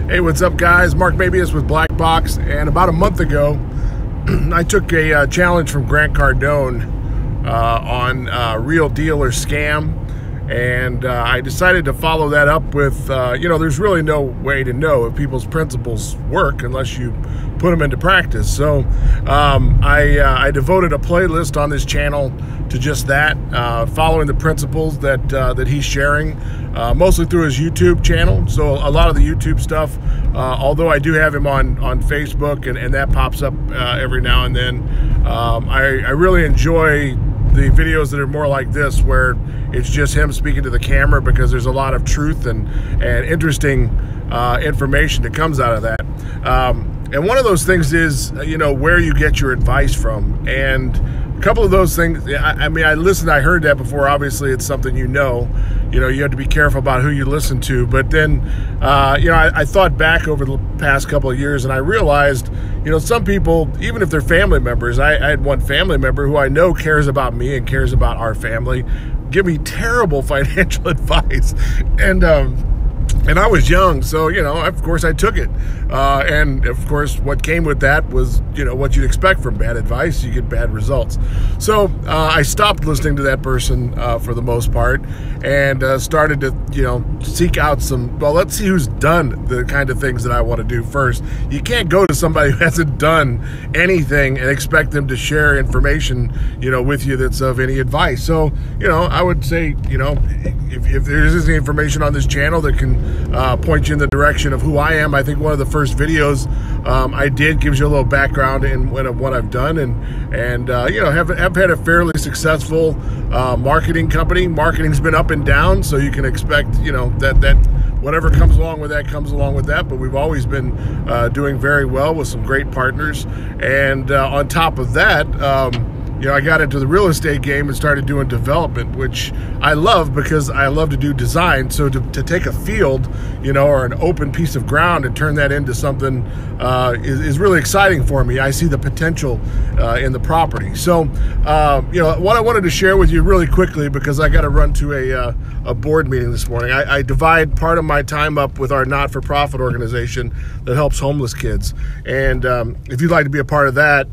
Hey, what's up, guys? Mark Mabius with Black Box, and about a month ago, I took a challenge from Grant Cardone on Real Deal or Scam, and I decided to follow that up with, there's really no way to know if people's principles work unless you put them into practice. So I devoted a playlist on this channel to just that, following the principles that he's sharing, mostly through his YouTube channel. So a lot of the YouTube stuff, although I do have him on Facebook, and that pops up every now and then, I really enjoy the videos that are more like this, where it's just him speaking to the camera, because there's a lot of truth and interesting information that comes out of that. And one of those things is, where you get your advice from. And a couple of those things, I heard that before. Obviously, it's something you have to be careful about who you listen to. But then, I thought back over the past couple of years, and I realized, some people, even if they're family members, I had one family member who I know cares about me and cares about our family, give me terrible financial advice. And I was young, so, of course I took it. And of course, what came with that was, what you'd expect from bad advice. You get bad results. So I stopped listening to that person for the most part, and started to, seek out let's see who's done the kind of things that I want to do first. You can't go to somebody who hasn't done anything and expect them to share information, with you that's of any advice. So, I would say, if there's any information on this channel that can point you in the direction of who I am. I think one of the first videos I did gives you a little background in what I've done, and have had a fairly successful marketing company. Marketing's been up and down, so you can expect that whatever comes along with that comes along with that. But we've always been doing very well with some great partners, and on top of that, I got into the real estate game and started doing development, which I love because I love to do design. So to take a field, or an open piece of ground and turn that into something is really exciting for me. I see the potential in the property. So, what I wanted to share with you really quickly, because I got to run to a board meeting this morning. I divide part of my time up with our not-for-profit organization that helps homeless kids. And if you'd like to be a part of that,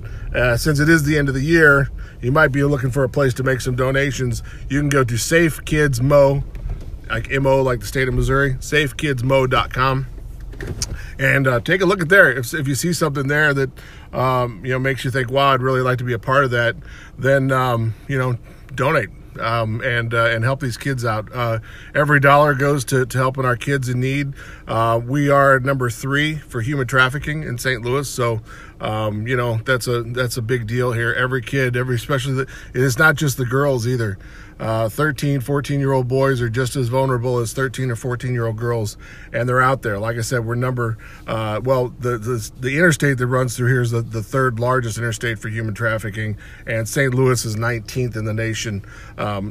since it is the end of the year, you might be looking for a place to make some donations. You can go to Safe Kids Mo, like MO, like the state of Missouri, safekidsmo.com, and take a look at there. If you see something there that makes you think, wow, I'd really like to be a part of that, then donate. And help these kids out. Every dollar goes to helping our kids in need. We are number 3 for human trafficking in St. Louis, so that's a big deal here. Every kid, especially it's not just the girls either. 13, 14-year-old boys are just as vulnerable as 13 or 14-year-old girls, and they're out there. Like I said, we're the interstate that runs through here is the 3rd largest interstate for human trafficking, and St. Louis is 19th in the nation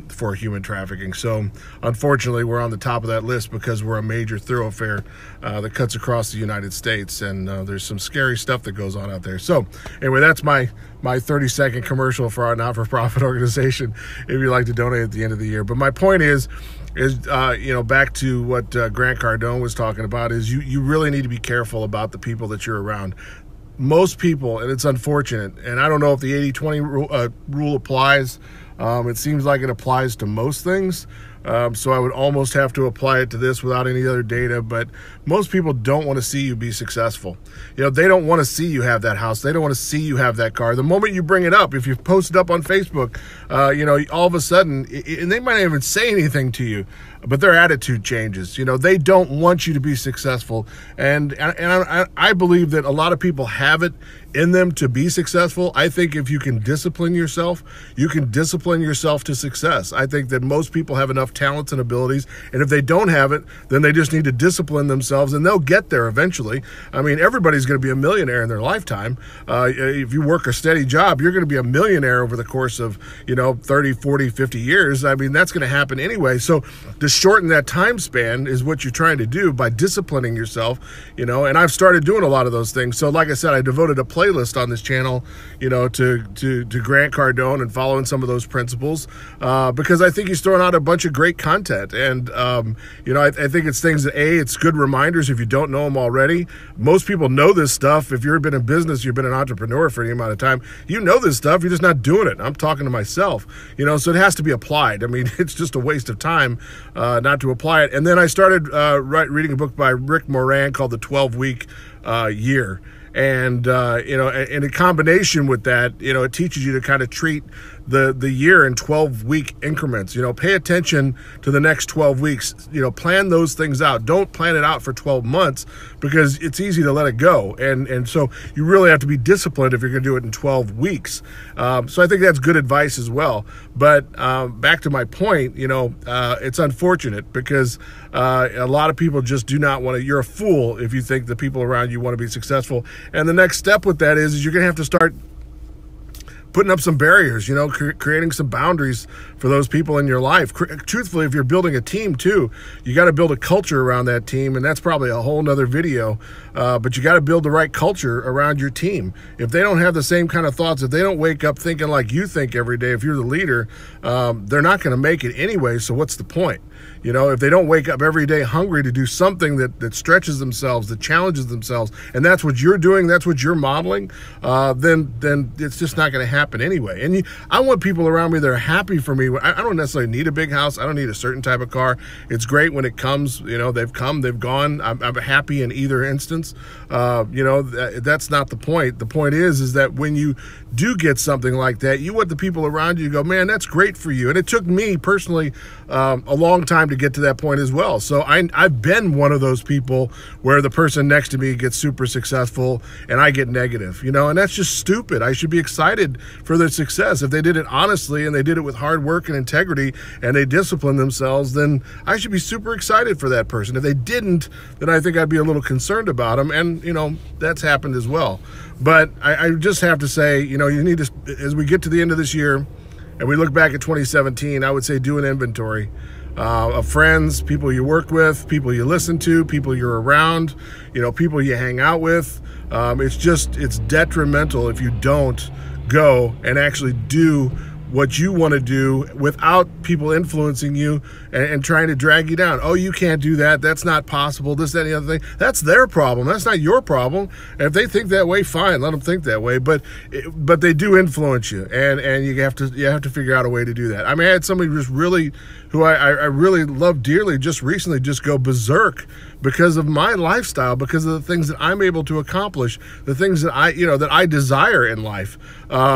for human trafficking. So unfortunately, we're on the top of that list because we're a major thoroughfare that cuts across the United States, and there's some scary stuff that goes on out there. So anyway, that's my 30-second commercial for our not-for-profit organization, if you'd like to donate at the end of the year. But my point is back to what Grant Cardone was talking about, is you really need to be careful about the people that you're around. Most people, and it's unfortunate, and I don't know if the 80-20 rule applies. It seems like it applies to most things. So I would almost have to apply it to this without any other data, but most people don't want to see you be successful. They don't want to see you have that house. They don't want to see you have that car. The moment you bring it up, if you post it up on Facebook, all of a sudden, and they might not even say anything to you, but their attitude changes. They don't want you to be successful. And I believe that a lot of people have it in them to be successful. I think if you can discipline yourself, you can discipline yourself to success. I think that most people have enough talents and abilities, and if they don't have it, then they just need to discipline themselves, and they'll get there eventually. I mean, everybody's going to be a millionaire in their lifetime. If you work a steady job, you're going to be a millionaire over the course of 30, 40, 50 years. I mean, that's going to happen anyway. So to shorten that time span is what you're trying to do by disciplining yourself, you know, and I've started doing a lot of those things. So like I said, I devoted a playlist on this channel, you know, to Grant Cardone and following some of those principles, because I think he's throwing out a bunch of great content. And, you know, I think it's things that, it's good reminders if you don't know them already. Most people know this stuff. If you've been in business, you've been an entrepreneur for any amount of time, you know this stuff, you're just not doing it. I'm talking to myself, you know, so it has to be applied. I mean, it's just a waste of time not to apply it. And then I started reading a book by Rick Moran called The 12-Week Year. And, you know, in a combination with that, you know, it teaches you to kind of treat the year in 12-week increments. You know, pay attention to the next 12 weeks. You know, plan those things out. Don't plan it out for 12 months because it's easy to let it go. And so you really have to be disciplined if you're going to do it in 12 weeks. So I think that's good advice as well. But back to my point, you know, it's unfortunate because a lot of people just do not want to. You're a fool if you think the people around you want to be successful. And the next step with that is you're going to have to start putting up some barriers, you know, creating some boundaries for those people in your life. Truthfully, if you're building a team too, you got to build a culture around that team, and that's probably a whole nother video, but you got to build the right culture around your team. If they don't have the same kind of thoughts, if they don't wake up thinking like you think every day, if you're the leader, they're not going to make it anyway, so what's the point? You know, if they don't wake up every day hungry to do something that stretches themselves, that challenges themselves, and that's what you're doing, that's what you're modeling, then it's just not going to happen anyway. And I want people around me that are happy for me. I don't necessarily need a big house. I don't need a certain type of car. It's great when it comes. You know, they've come, they've gone. I'm happy in either instance. You know, that's not the point. The point is that when you do get something like that, you want the people around you to go, man, that's great for you. And it took me personally a long time to get to that point as well. So I've been one of those people where the person next to me gets super successful and I get negative, you know, and that's just stupid. I should be excited for their success. If they did it honestly and they did it with hard work and integrity and they disciplined themselves, then I should be super excited for that person. If they didn't, then I think I'd be a little concerned about them. And, you know, that's happened as well. But I just have to say, you know, you need to, as we get to the end of this year and we look back at 2017, I would say do an inventory of friends, people you work with, people you listen to, people you're around, you know, people you hang out with. It's detrimental if you don't go and actually do what you want to do without people influencing you and trying to drag you down. Oh, you can't do that. That's not possible. This, that, and the other thing. That's their problem. That's not your problem. And if they think that way, fine. Let them think that way. But they do influence you, and you have to figure out a way to do that. I mean, I had somebody just really, who I really love dearly, just recently just go berserk because of my lifestyle, because of the things that I'm able to accomplish, the things that I desire in life,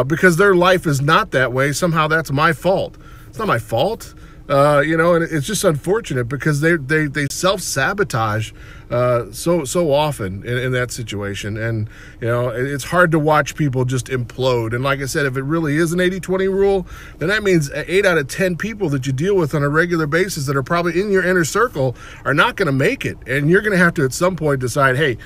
because their life is not that way. Somehow that's my fault. It's not my fault. You know, and it's just unfortunate because they self-sabotage so often in that situation. And, you know, it's hard to watch people just implode. And like I said, if it really is an 80-20 rule, then that means 8 out of 10 people that you deal with on a regular basis that are probably in your inner circle are not going to make it. And you're going to have to at some point decide, hey,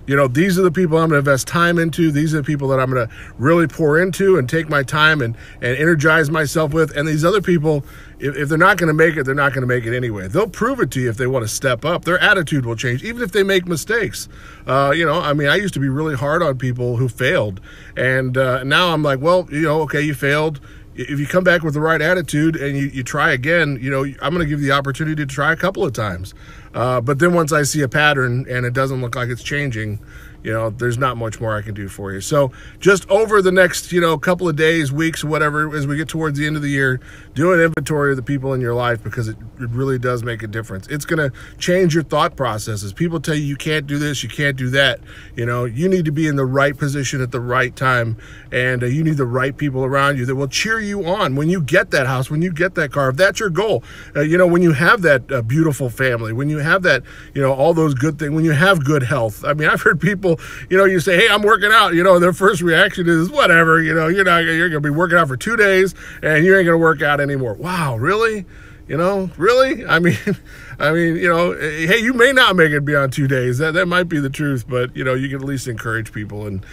you know, these are the people I'm going to invest time into. These are the people that I'm going to really pour into and take my time and energize myself with. And these other people, if they're not going to make it, they're not going to make it anyway. They'll prove it to you if they want to step up. Their attitude will change, even if they make mistakes. You know, I mean, I used to be really hard on people who failed. And now I'm like, well, you know, okay, you failed. If you come back with the right attitude and you try again, you know, I'm going to give you the opportunity to try a couple of times. But then once I see a pattern and it doesn't look like it's changing, you know, there's not much more I can do for you. So just over the next, you know, couple of days, weeks, whatever, as we get towards the end of the year, do an inventory of the people in your life because it really does make a difference. It's going to change your thought processes. People tell you can't do this, you can't do that. You know, you need to be in the right position at the right time, and you need the right people around you that will cheer you on when you get that house, when you get that car. If that's your goal, you know, when you have that beautiful family, when you have that, you know, all those good things, when you have good health. I mean, I've heard people, you know, you say, hey, I'm working out, you know, their first reaction is whatever, you know, you're going to be working out for 2 days and you ain't going to work out anymore. Wow, really? You know, really? I mean, you know, hey, you may not make it beyond 2 days. That might be the truth, but you know, you can at least encourage people and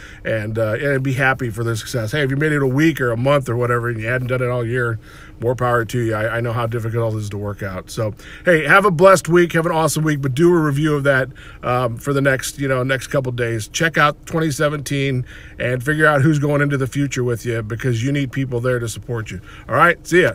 be happy for their success. Hey, if you made it a week or a month or whatever, and you hadn't done it all year, more power to you. I know how difficult it is to work out. So, hey, have a blessed week, have an awesome week, but do a review of that for the next couple days. Check out 2017 and figure out who's going into the future with you, because you need people there to support you. All right, see ya.